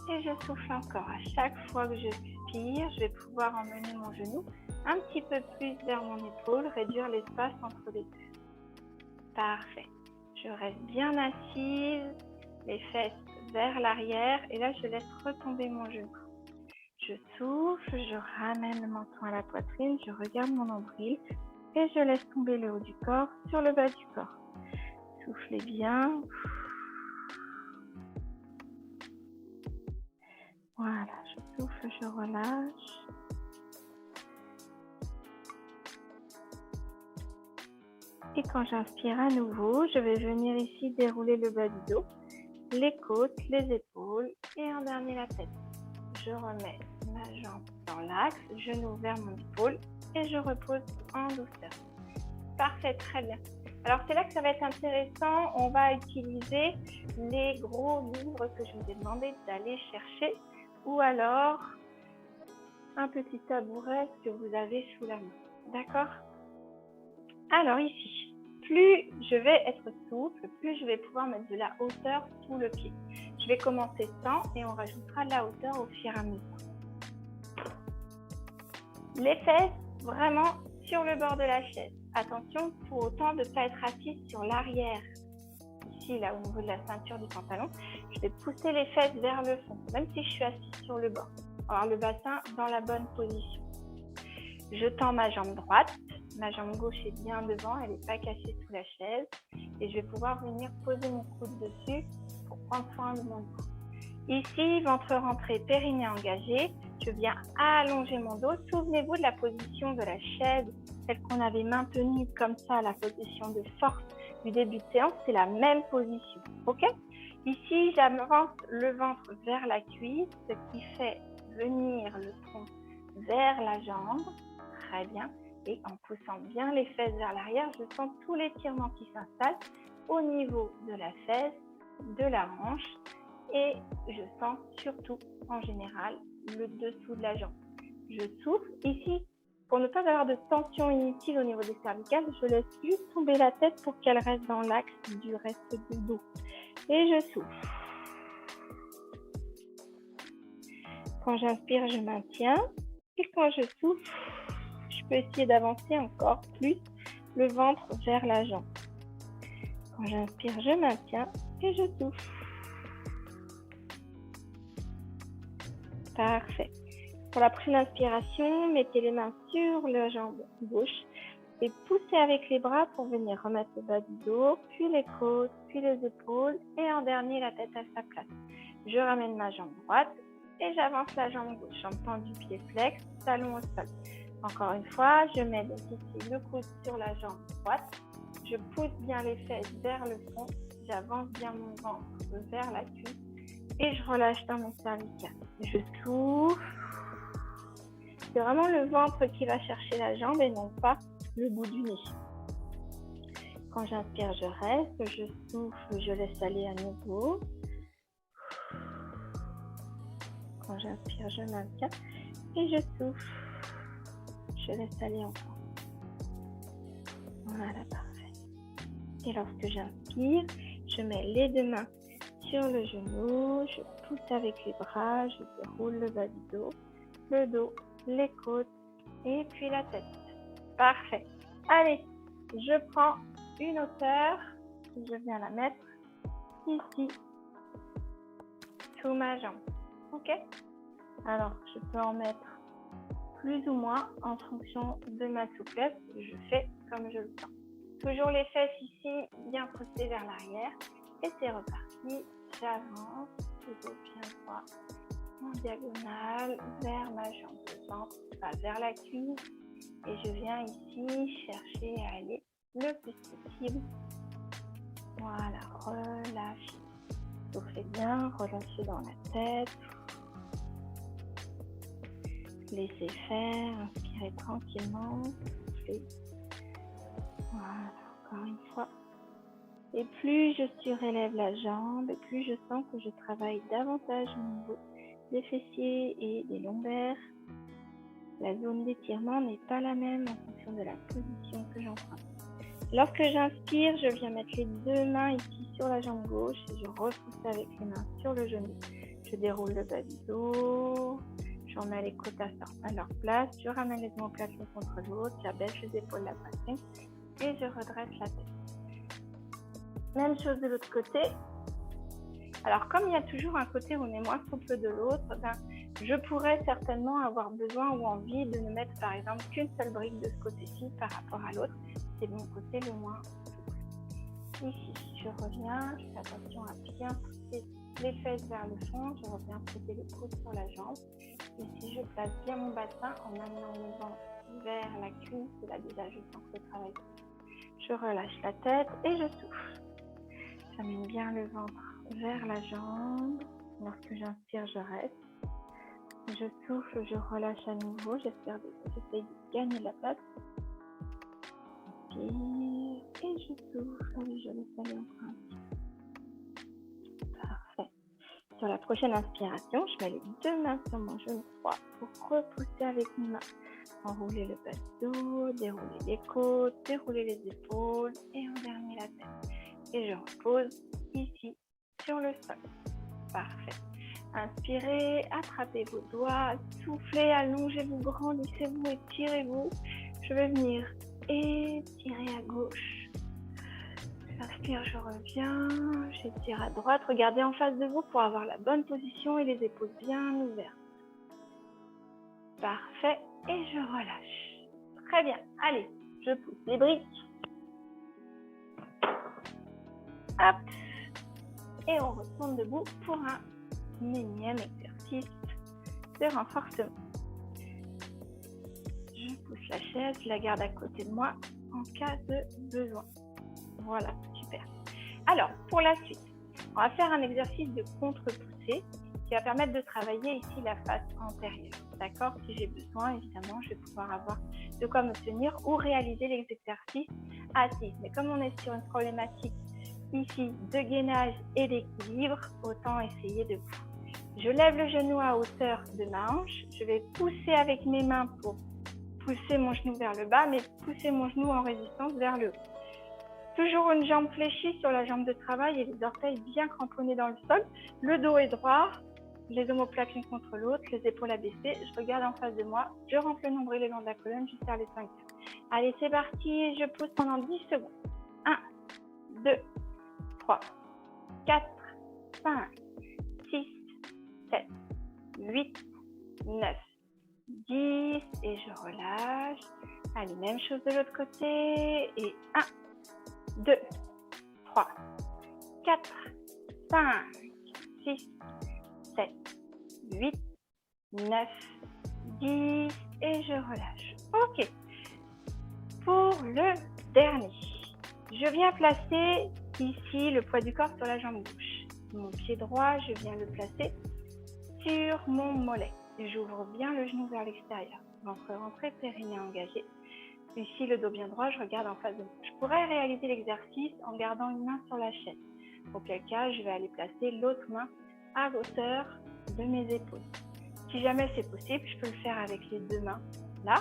Et je souffle encore. À chaque fois que je expire, je vais pouvoir emmener mon genou un petit peu plus vers mon épaule, réduire l'espace entre les deux. Parfait. Je reste bien assise, les fesses vers l'arrière et là, je laisse retomber mon genou. Je souffle, je ramène le menton à la poitrine, je regarde mon nombril et je laisse tomber le haut du corps sur le bas du corps. Soufflez bien. Voilà, je souffle, je relâche. Et quand j'inspire à nouveau, je vais venir ici dérouler le bas du dos, les côtes, les épaules et en dernier la tête. Je remets ma jambe dans l'axe, genou vers mon épaule et je repose en douceur. Parfait, très bien. Alors c'est là que ça va être intéressant, on va utiliser les gros livres que je vous ai demandé d'aller chercher ou alors un petit tabouret que vous avez sous la main. D'accord ? Alors ici, plus je vais être souple, plus je vais pouvoir mettre de la hauteur sous le pied. Je vais commencer sans et on rajoutera de la hauteur au fur et à mesure. Les fesses vraiment sur le bord de la chaise. Attention, pour autant de ne pas être assise sur l'arrière. Ici, là au niveau de la ceinture du pantalon, je vais pousser les fesses vers le fond, même si je suis assise sur le bord. Alors le bassin dans la bonne position. Je tends ma jambe droite. Ma jambe gauche est bien devant, elle n'est pas cachée sous la chaise. Et je vais pouvoir venir poser mon coude dessus pour prendre soin de mon dos. Ici, ventre rentré, périnée engagé. Je viens allonger mon dos. Souvenez-vous de la position de la chaise, celle qu'on avait maintenue comme ça, la position de force du début de séance. C'est la même position. Ok ? Ici, j'avance le ventre vers la cuisse, ce qui fait venir le tronc vers la jambe. Très bien. Et en poussant bien les fesses vers l'arrière, je sens tout l'étirement qui s'installe au niveau de la fesse, de la hanche et je sens surtout en général le dessous de la jambe. Je souffle ici pour ne pas avoir de tension inutile au niveau des cervicales, je laisse juste tomber la tête pour qu'elle reste dans l'axe du reste du dos. Et je souffle. Quand j'inspire, je maintiens et quand je souffle, je peux essayer d'avancer encore plus le ventre vers la jambe. Quand j'inspire, je maintiens et je souffle. Parfait. Pour la prochaine inspiration, mettez les mains sur la jambe gauche et poussez avec les bras pour venir remettre le bas du dos, puis les côtes, puis les épaules et en dernier la tête à sa place. Je ramène ma jambe droite et j'avance la jambe gauche. Jambe tendue, pied flex, talon au sol. Encore une fois, je mets donc ici le coude sur la jambe droite. Je pousse bien les fesses vers le fond. J'avance bien mon ventre vers la cuisse et je relâche dans mes cervicales. Je souffle. C'est vraiment le ventre qui va chercher la jambe et non pas le bout du nez. Quand j'inspire, je reste. Je souffle, je laisse aller à nouveau. Quand j'inspire, je maintiens et je souffle. Je laisse aller encore. Voilà, parfait. Et lorsque j'inspire, je mets les deux mains sur le genou, je pousse avec les bras, je déroule le bas du dos, le dos, les côtes et puis la tête. Parfait. Allez, je prends une hauteur, je viens la mettre ici, sous ma jambe. Ok ? Alors, je peux en mettre plus ou moins en fonction de ma souplesse. Je fais comme je le sens. Toujours les fesses ici, bien poussées vers l'arrière. Et c'est reparti. J'avance, le dos bien droit, en diagonale, vers ma jambe. Le ventre va vers la cuisse. Et je viens ici chercher à aller le plus possible. Voilà, relâchez. Soufflez bien, relâchez dans la tête. Laissez faire, inspirez tranquillement. Soufflez. Voilà, encore une fois. Et plus je surélève la jambe, et plus je sens que je travaille davantage au niveau des fessiers et des lombaires. La zone d'étirement n'est pas la même en fonction de la position que j'emprunte. Lorsque j'inspire, je viens mettre les deux mains ici sur la jambe gauche et je repousse avec les mains sur le genou. Je déroule le bas du dos, j'en mets les côtes à leur place, je ramène les omoplates l'une contre l'autre, j'abaisse les épaules, la poitrine et je redresse la tête. Même chose de l'autre côté. Alors, comme il y a toujours un côté où on est moins souple de l'autre, je pourrais certainement avoir besoin ou envie de ne mettre par exemple qu'une seule brique de ce côté-ci par rapport à l'autre. C'est mon côté le moins souple. Ici, je reviens, je fais attention à bien pousser les fesses vers le fond, je reviens poser les coudes sur la jambe. Ici, je place bien mon bassin en amenant mon ventre vers la cuisse. Et là, déjà, je sens que le travail. Je relâche la tête et je souffle. J'amène bien le ventre vers la jambe. Lorsque j'inspire, je reste. Je souffle, je relâche à nouveau. J'essaie de gagner de la place. Inspire et je souffle. Et je laisse aller encore un petit peu. Parfait. Sur la prochaine inspiration, je mets les deux mains sur mon genou droit pour repousser avec mes mains. Enrouler le bas du dos, dérouler les côtes, dérouler les épaules et en dernier la tête. Et je repose ici sur le sol. Parfait. Inspirez, attrapez vos doigts, soufflez, allongez-vous, grandissez-vous, étirez-vous. Je vais venir étirer à gauche. J'inspire, je reviens, j'étire à droite. Regardez en face de vous pour avoir la bonne position et les épaules bien ouvertes. Parfait. Et je relâche. Très bien. Allez, je pousse les briques. Hop. Et on retourne debout pour un énième exercice de renforcement. Je pousse la chaise, je la garde à côté de moi en cas de besoin. Voilà, super. Alors, pour la suite, on va faire un exercice de contre-poussée qui va permettre de travailler ici la face antérieure. D'accord? Si j'ai besoin, évidemment, je vais pouvoir avoir de quoi me tenir ou réaliser les exercices assis. Mais comme on est sur une problématique ici de gainage et d'équilibre, autant essayer debout. Je lève le genou à hauteur de ma hanche. Je vais pousser avec mes mains pour pousser mon genou vers le bas, mais pousser mon genou en résistance vers le haut. Toujours une jambe fléchie sur la jambe de travail et les orteils bien cramponnés dans le sol. Le dos est droit, les omoplates l'une contre l'autre, les épaules abaissées. Je regarde en face de moi, je rentre le nombril le long de la colonne, je serre les sphincters. Allez, c'est parti, je pousse pendant 10 secondes. 1, 2, 3, 4, 5, 6, 7, 8, 9, 10 et je relâche. Allez, même chose de l'autre côté. Et 1, 2, 3, 4, 5, 6, 7, 8, 9, 10 et je relâche. Ok. Pour le dernier, je viens placer ici le poids du corps sur la jambe gauche. Mon pied droit, je viens le placer sur mon mollet. J'ouvre bien le genou vers l'extérieur. Ventre rentré, périnée engagé. Ici, le dos bien droit, je regarde en face de moi. Je pourrais réaliser l'exercice en gardant une main sur la chaise. Auquel cas, je vais aller placer l'autre main à hauteur de mes épaules. Si jamais c'est possible, je peux le faire avec les deux mains là.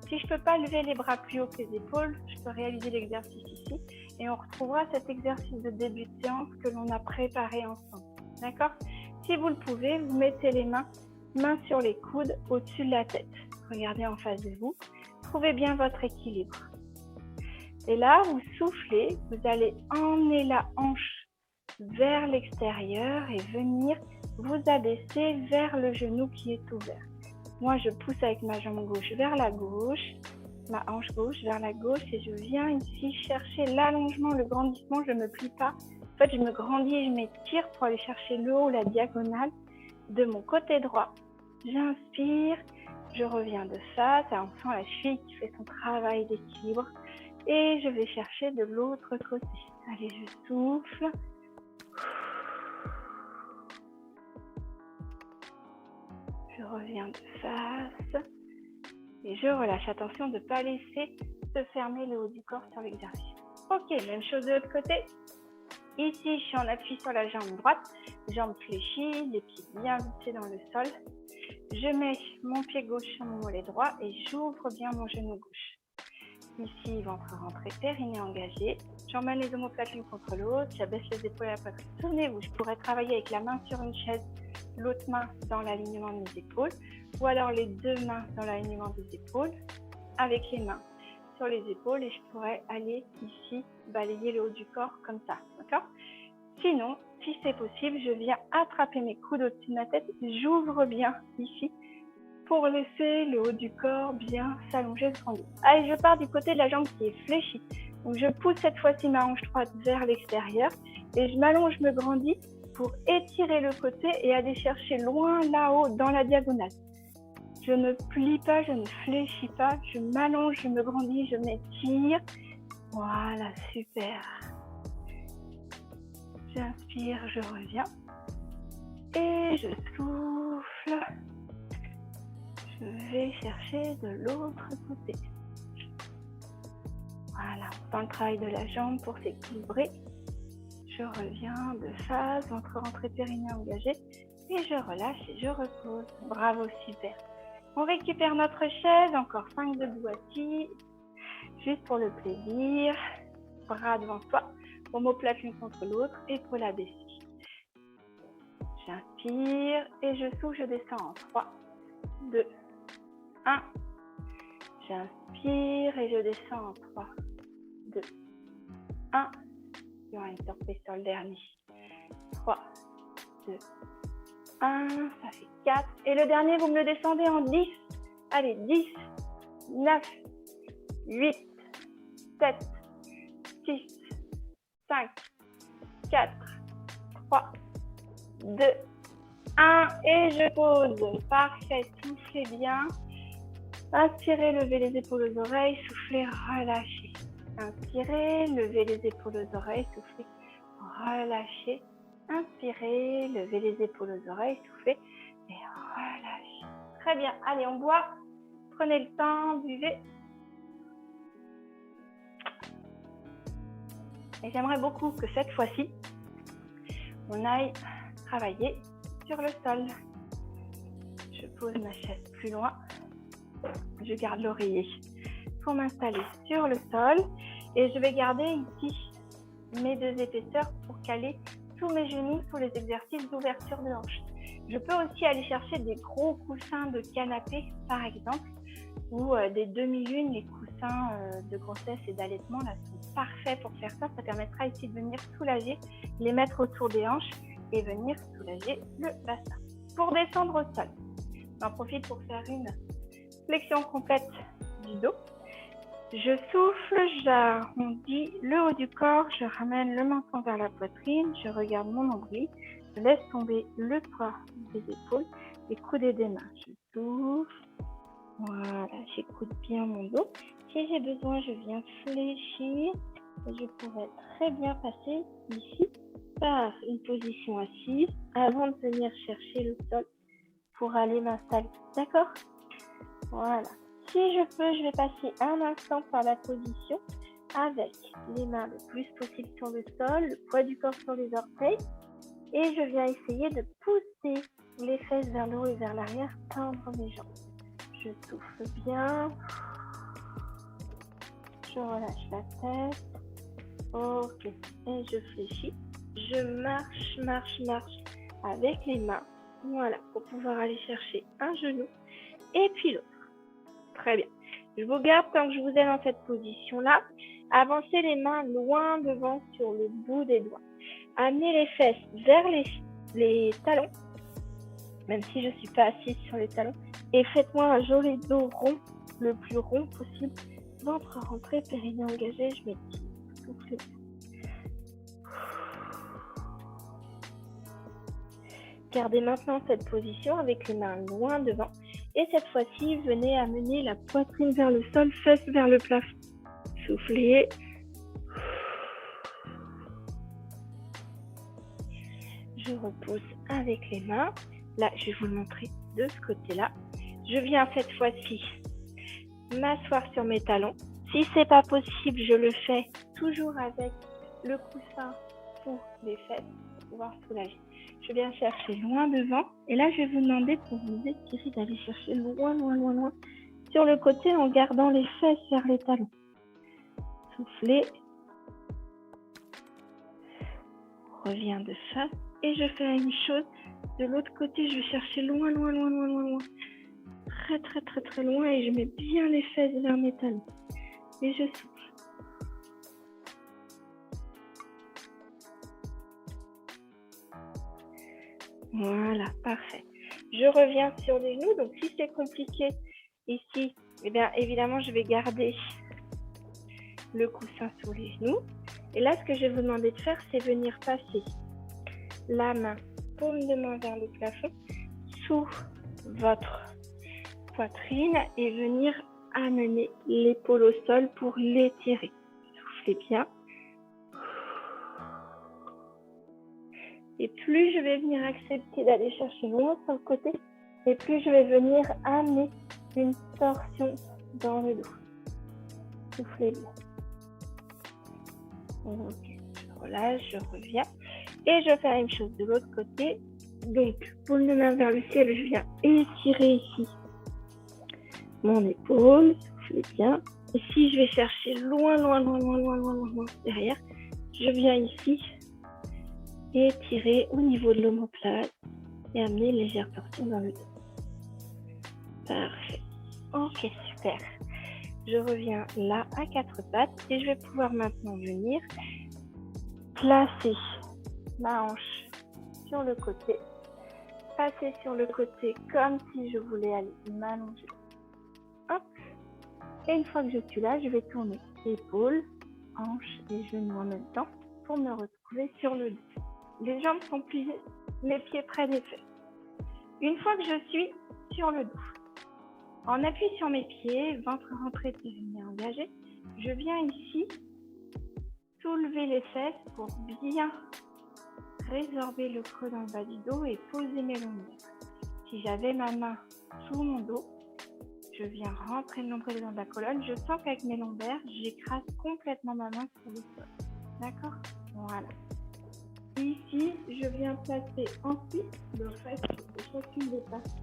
Si je ne peux pas lever les bras plus haut que les épaules, je peux réaliser l'exercice ici. Et on retrouvera cet exercice de début de séance que l'on a préparé ensemble. D'accord? Si vous le pouvez, vous mettez les mains sur les coudes au-dessus de la tête. Regardez en face de vous. Trouvez bien votre équilibre. Et là, vous soufflez, vous allez emmener la hanche vers l'extérieur et venir vous abaissez vers le genou qui est ouvert. Moi, je pousse avec ma jambe gauche vers la gauche, ma hanche gauche vers la gauche et je viens ici chercher l'allongement, le grandissement. Je ne me plie pas. En fait, je me grandis et je m'étire pour aller chercher le haut, la diagonale de mon côté droit. J'inspire, je reviens de face, on sent la cheville qui fait son travail d'équilibre et je vais chercher de l'autre côté. Allez, je souffle. Je reviens de face et je relâche. Attention de ne pas laisser se fermer le haut du corps sur l'exercice. Ok, même chose de l'autre côté. Ici, je suis en appui sur la jambe droite, jambe fléchie, les pieds bien vissés dans le sol. Je mets mon pied gauche sur mon mollet droit et j'ouvre bien mon genou gauche. Ici, ventre rentré, périnée engagé. J'emmène les omoplates l'une contre l'autre, j'abaisse les épaules à la poitrine. Souvenez-vous, je pourrais travailler avec la main sur une chaise, l'autre main dans l'alignement de mes épaules, ou alors les deux mains dans l'alignement des épaules, avec les mains sur les épaules et je pourrais aller ici balayer le haut du corps comme ça, d'accord? Sinon, si c'est possible, je viens attraper mes coudes au-dessus de ma tête, j'ouvre bien ici pour laisser le haut du corps bien s'allonger, se grandir. Allez, je pars du côté de la jambe qui est fléchie. Donc je pousse cette fois-ci ma hanche droite vers l'extérieur et je m'allonge, je me grandis pour étirer le côté et aller chercher loin là-haut dans la diagonale. Je ne plie pas, je ne fléchis pas, je m'allonge, je me grandis, je m'étire. Voilà, super. J'inspire, je reviens. Et je souffle. Je vais chercher de l'autre côté. Voilà, on sent le travail de la jambe pour s'équilibrer. Je reviens de face, ventre rentré, périnée engagé. Et je relâche et je repose. Bravo, super. On récupère notre chaise, encore 5 debout assis, juste pour le plaisir. Bras devant soi, omoplate l'une contre l'autre, épaules abaissées. J'inspire et je souffle, je descends en 3, 2, 1. J'inspire et je descends en 3, 2, 1. Il y aura une surprise sur le dernier. 3, 2, 1, ça fait 4. Et le dernier, vous me le descendez en 10. Allez, 10, 9, 8, 7, 6, 5, 4, 3, 2, 1. Et je pose. Parfait, soufflez bien. Inspirez, levez les épaules aux oreilles, soufflez, relâchez. Inspirez, levez les épaules aux oreilles, soufflez, relâchez. Inspirez, levez les épaules aux oreilles, soufflez et relâchez. Très bien, allez, on boit. Prenez le temps, buvez. Et j'aimerais beaucoup que cette fois-ci, on aille travailler sur le sol. Je pose ma chaise plus loin. Je garde l'oreiller pour m'installer sur le sol. Et je vais garder ici mes deux épaisseurs pour caler tous mes genoux sur les exercices d'ouverture de hanche. Je peux aussi aller chercher des gros coussins de canapé, par exemple, ou des demi-lunes, les coussins de grossesse et d'allaitement, là, sont parfaits pour faire ça. Ça permettra ici de venir soulager, les mettre autour des hanches et venir soulager le bassin. Pour descendre au sol, j'en profite pour faire une flexion complète du dos. Je souffle, j'arrondis le haut du corps, je ramène le menton vers la poitrine, je regarde mon nombril, je laisse tomber le poids des épaules, les coudées des mains. Je souffle, voilà, j'écoute bien mon dos. Si j'ai besoin, je viens fléchir et je pourrais très bien passer ici par une position assise avant de venir chercher le sol pour aller m'installer. D'accord ? Voilà. Si je peux, je vais passer un instant par la position avec les mains le plus possible sur le sol, le poids du corps sur les orteils. Et je viens essayer de pousser les fesses vers le haut et vers l'arrière, tendre mes jambes. Je souffle bien. Je relâche la tête. Ok. Et je fléchis. Je marche avec les mains. Voilà, pour pouvoir aller chercher un genou et puis l'autre. Très bien. Je vous garde tant que je vous ai dans cette position-là. Avancez les mains loin devant sur le bout des doigts. Amenez les fesses vers les talons même si je ne suis pas assise sur les talons. Et faites-moi un joli dos rond, le plus rond possible. Ventre rentré, périnée engagé, je m'étire. Soufflez. Gardez maintenant cette position avec les mains loin devant. Et cette fois-ci, venez amener la poitrine vers le sol, fesses vers le plafond. Soufflez. Je repose avec les mains. Là, je vais vous le montrer de ce côté-là. Je viens cette fois-ci m'asseoir sur mes talons. Si ce n'est pas possible, je le fais toujours avec le coussin sous les fesses pour pouvoir soulager. Je viens chercher loin devant. Et là, je vais vous demander pour vous étirer d'aller chercher loin, loin, loin, loin sur le côté en gardant les fesses vers les talons. Soufflez. Reviens de face. Et je fais la même chose. De l'autre côté, je vais chercher loin, loin, loin, loin, loin, loin. Très, très, très, très loin. Et je mets bien les fesses vers mes talons. Et je souffle. Voilà, parfait. Je reviens sur les genoux. Donc, si c'est compliqué ici, eh bien, évidemment, je vais garder le coussin sous les genoux. Et là, ce que je vais vous demander de faire, c'est venir passer la main, paume de main vers le plafond, sous votre poitrine et venir amener l'épaule au sol pour l'étirer. Soufflez bien. Et plus je vais venir accepter d'aller chercher loin sur le côté, et plus je vais venir amener une torsion dans le dos. Soufflez bien. Ok, je relâche, je reviens. Et je fais la même chose de l'autre côté. Donc, paume de main vers le ciel, je viens étirer ici mon épaule. Soufflez bien. Et si je vais chercher loin, loin, loin, loin, loin, loin, loin, loin derrière, je viens ici étirer au niveau de l'omoplate et amener une légère torsion dans le dos. Parfait. Ok, super. Je reviens là à quatre pattes et je vais pouvoir maintenant venir placer ma hanche sur le côté, passer sur le côté comme si je voulais aller m'allonger. Hop. Et une fois que je suis là, je vais tourner épaules, hanches et genoux en même temps pour me retrouver sur le dos. Les jambes sont pliées, les pieds près des fesses. Une fois que je suis sur le dos, en appui sur mes pieds, ventre rentré, périnée engagé, je viens ici soulever les fesses pour bien résorber le creux dans le bas du dos et poser mes lombaires. Si j'avais ma main sous mon dos, je viens rentrer le nombril dans la colonne. Je sens qu'avec mes lombaires, j'écrase complètement ma main sur le sol. D'accord ? Voilà. Ici, je viens placer ensuite le reste de chacune des parties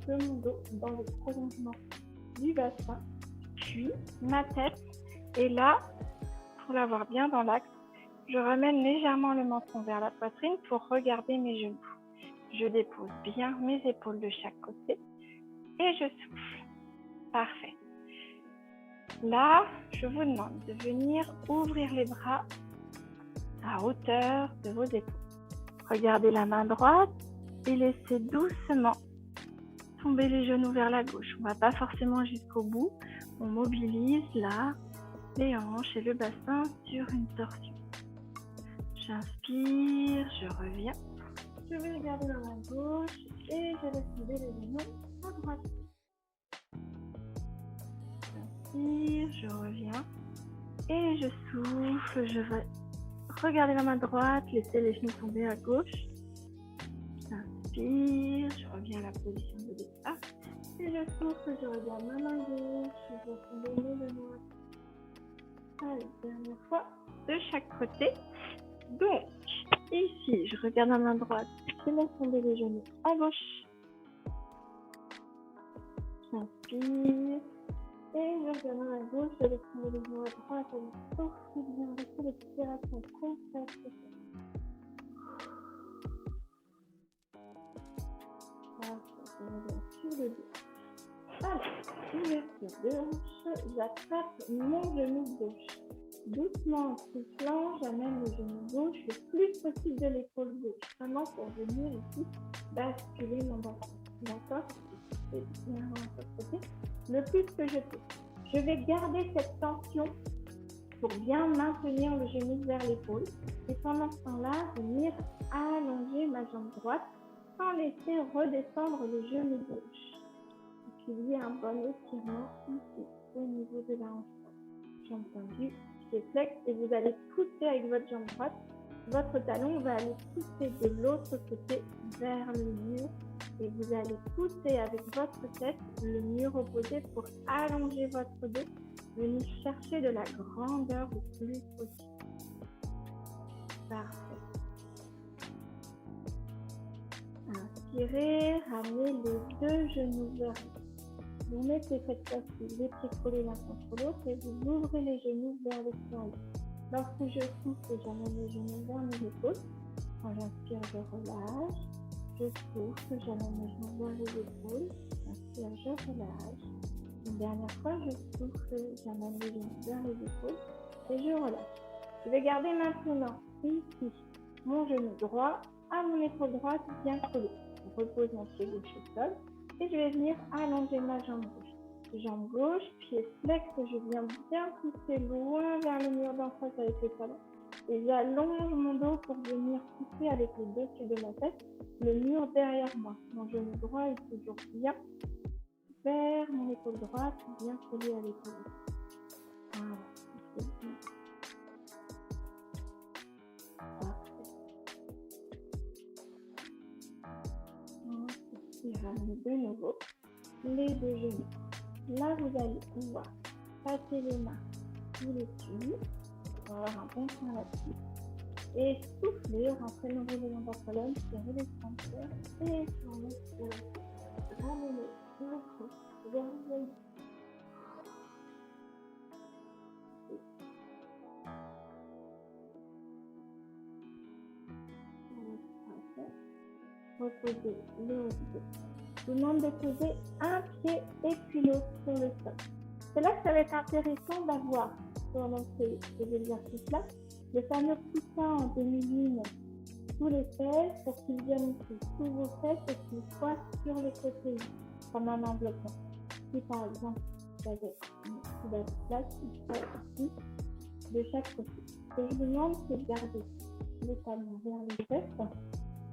de mon dos dans le prolongement du bassin, puis ma tête. Et là, pour l'avoir bien dans l'axe, je ramène légèrement le menton vers la poitrine pour regarder mes genoux. Je dépose bien mes épaules de chaque côté et je souffle. Parfait. Là, je vous demande de venir ouvrir les bras à hauteur de vos épaules. Regardez la main droite et laissez doucement tomber les genoux vers la gauche. On ne va pas forcément jusqu'au bout. On mobilise là les hanches et le bassin sur une torsion. J'inspire, je reviens. Je vais regarder la main gauche et je laisse tomber les genoux à droite. J'inspire, je reviens et je souffle. Je vais regarder la main droite, laisser les genoux tomber à gauche. J'inspire, je reviens à la position de départ. Et je souffle, je regarde ma main gauche, je vais tomber les genoux. Allez, dernière fois, de chaque côté. Donc, ici, je regarde la main droite, je laisse tomber les genoux à gauche. J'inspire. Et je regarde la main gauche, je laisse tomber les genoux à droite. Et je souffle bien, laissez l'expiration complète. Voilà, je reviens sur le dos. Alors, ouverture de hanche, j'attrape mon genou gauche. Doucement, en soufflant, j'amène le genou gauche le plus possible de l'épaule gauche, vraiment pour venir ici basculer mon bassin. D'accord? C'est bien côté, le plus que je peux. Je vais garder cette tension pour bien maintenir le genou vers l'épaule et pendant ce temps-là, venir allonger ma jambe droite sans laisser redescendre le genou gauche. Et puis il y a un bon étirement ici au niveau de la hanche. Jambe tendue, pied flex et vous allez pousser avec votre jambe droite. Votre talon va aller pousser de l'autre côté vers le mur et vous allez pousser avec votre tête le mur opposé pour allonger votre dos, venir chercher de la grandeur le plus possible. Parfait. Inspirez, ramenez les deux genoux vers vous. Vous mettez cette fois-ci les pieds collés l'un contre l'autre et vous ouvrez les genoux vers l'extérieur. Lorsque je souffle, j'amène les genoux vers mes épaules. Quand j'inspire, je relâche. Je souffle, j'amène les genoux vers les épaules. Inspire, je relâche. Une dernière fois, je souffle, j'amène les genoux vers les épaules et je relâche. Je vais garder maintenant ici mon genou droit à mon épaule droite bien collée. Je repose mon pied gauche au sol et je vais venir allonger ma jambe gauche. Jambe gauche, pied flex, je viens bien pousser loin vers le mur d'en face avec le talon. Et j'allonge mon dos pour venir pousser avec le dessus de ma tête le mur derrière moi. Mon genou droit est toujours bien vers mon épaule droite, bien collé à l'épaule. Voilà, c'est bien. Parfait. Ensuite, ramenez de nouveau les deux genoux. Là, vous allez pouvoir passer les mains sous les pieds, pour avoir un bon point là-dessus. Et souffler, rentrer le nouveau dans votre colonne, serrer les frontières et sur l'expiration. Ramenez le cou vers le genou. Reposez le haut du dos. Je vous demande de poser un pied et puis l'autre sur le sol. C'est là que ça va être intéressant d'avoir pendant ces exercices-là le fameux coussin en demi-lune sous les fesses pour qu'il vienne ici sous vos fesses et qu'il soit sur les côtés comme un enveloppement. Si par exemple vous avez une couverte place, il serait ici de chaque côté. Ce que je vous demande, c'est de garder les talons vers les fesses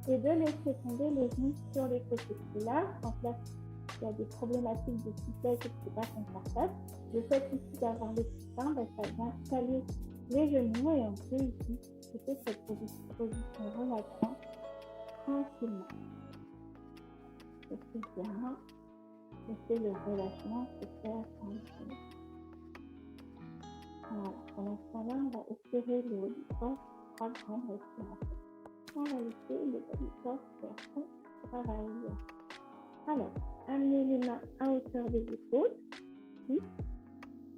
et de laisser tomber les genoux sur les côtés. Et là, quand là, il y a des problématiques de souplesse et que ce n'est pas confortable, le fait ici d'avoir les coussins, ça vient caler les genoux et on peut ici quitter cette position relaxante tranquillement. C'est bien. Laissez le relâchement se faire tranquillement. Voilà. Pendant ce temps-là, on va étirer le haut du corps, 3 grandes respirations. On va laisser le bas du corps faire son travail. Alors, amenez les mains à hauteur des épaules. Puis,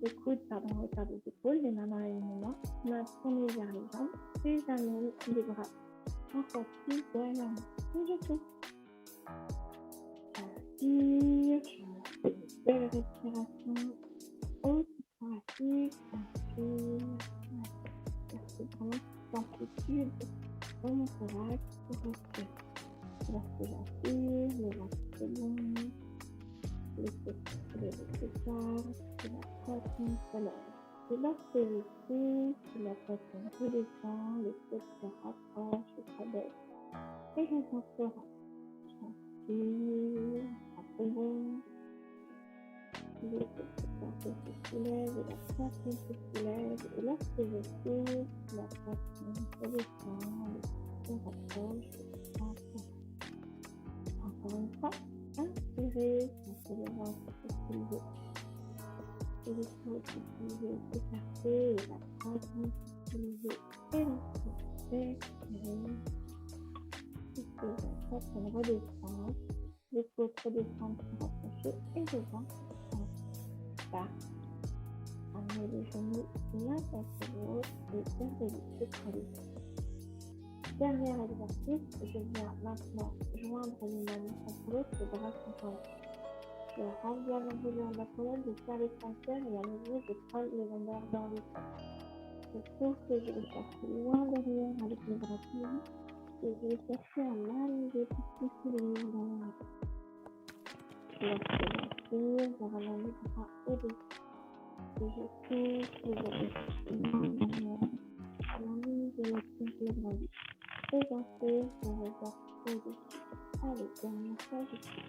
le coude, à hauteur des épaules, les mains dans l'alignement. Mains tournées vers les jambes. Puis, j'amène les bras encore plus derrière moi. Et je touche. J'inspire. Je fais une belle respiration. Aussi thoracique. Inspire. C'est vraiment cette amplitude dans mon thorax pour respirer. Lorsque j'inspire, le ventre se gonfle, les côtes se déchargent, et la poitrine se lève. Et lorsque je souffle, la poitrine redescend, les côtes se rapprochent et s'abaissent. Et je s'inspire. J'inspire, ça se gonfle. Les côtes se soulèvent et la poitrine se soulève. Et lorsque je souffle, la poitrine redescend, les côtes se rapprochent et s'abaissent. Encore une fois, inspirez, sentez le ventre se soulever, et les côtes se soulever, s'écarter, et la poitrine se soulever, et ensuite expirez. Poussez la poitrine redescendre, les côtes redescendent se rapprocher, et le ventre se part. Amenez les genoux l'un contre l'autre, et gardez les pieds collés. Dernier exercice, je viens maintenant joindre les mains l'une contre l'autre, les bras sont en l'air. Je renvoie l'envolure de la colonne, je serre les frontières et à nouveau je colle les lombaires dans le sol. Je trouve que je vais chercher loin derrière avec mes bras tendus et je vais chercher à m'allonger pour pousser les mains dans l'air. Lorsque j'inspire, je ramène les bras au-dessus et je pousse les épaules loin derrière. À la minute de l'expire, je grandis. Et j'inspire, je regarde au-dessus. Allez, dernière fois, je suis.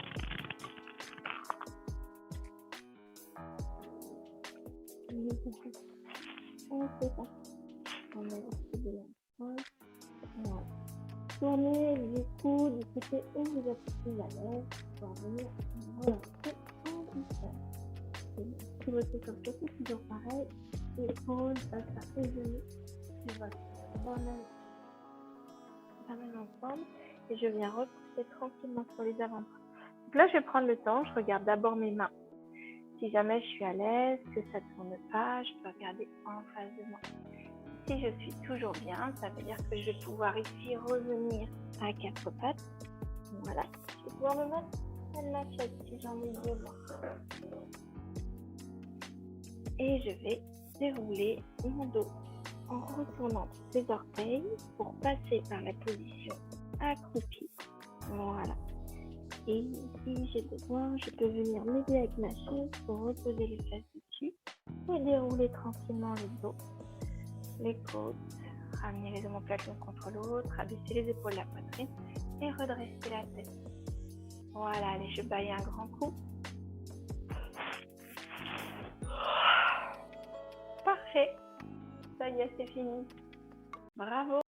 On fait ça. On met le pied de la pointe. Voilà. Tournez du coup du côté où vous êtes plus à l'aise pour venir relancer en douceur. Si votre corps c'est toujours pareil, épaules, bassin et genoux, tu vas ramène ensemble et je viens repousser tranquillement sur les avant-bras. Donc là, je vais prendre le temps, je regarde d'abord mes mains. Si jamais je suis à l'aise, que ça ne tourne pas, je peux regarder en face de moi. Si je suis toujours bien, ça veut dire que je vais pouvoir ici revenir à quatre pattes. Voilà, je vais pouvoir me mettre à la chaise si j'ai envie de voir. Et je vais dérouler mon dos en retournant les orteils pour passer par la position accroupie. Voilà. Et si j'ai besoin, je peux venir m'aider avec ma chaise pour reposer les fesses dessus et dérouler tranquillement le dos, les côtes, ramener les omoplates l'une contre l'autre, abaisser les épaules, la poitrine et redresser la tête. Voilà, allez, je baille un grand coup. Parfait. Ça y est, c'est fini. Bravo.